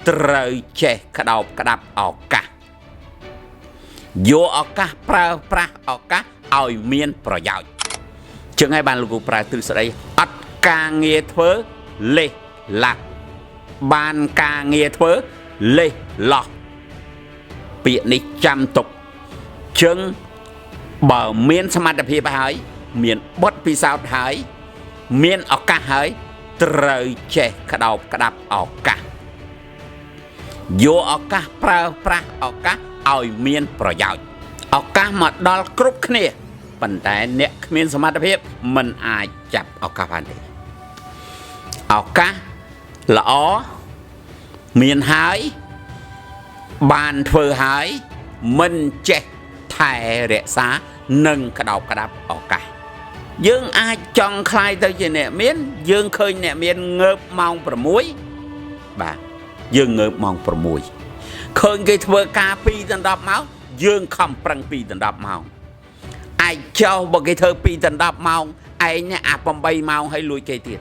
ត្រូវចេះក្តោបក្តាប់ឱកាសយកឱកាសប្រើប្រាស់ឱកាសឲ្យមានប្រយោជន៍ចឹងហើយបានលោកគ្រូប្រើទ្រឹស្ដីអត់ការងារធ្វើលេះឡាក់បានការងារធ្វើលេះលោះពាក្យនេះចាំទុកចឹងបើមានសមត្ថភាពហើយមានបទពិសោធន៍ហើយមានឱកាសហើយត្រូវចេះក្តោបក្តាប់ឱកាសយកឱកាសប្រើប្រាស់ឱកាសឲ្យមានប្រយោជន៍ឱកាសមកដល់គ្រប់គ្នាប៉ុន្តែអ្នកគ្មានសមត្ថភាពមិនអាចចាប់ឱកាសបានទេឱកាសល្អមានហើយបានធ្វើហើយមិនចេះថែរក្សានិងក្តោបក្តាប់ឱកាសយើងអាចចង់ខ្លាយទៅជាអ្នកមានយើងឃើញអ្នកមានងើបម៉ោង6បាទយើងងើបម៉ោង6ឃើញគេធ្វើការ2ដល់10ម៉ោងយើងខំប្រឹង2ដល់10ម៉ោងអាចចោលបើគេធ្វើ2ដល់10ម៉ោងឯងអា8ម៉ោងឲ្យលួចគេទៀត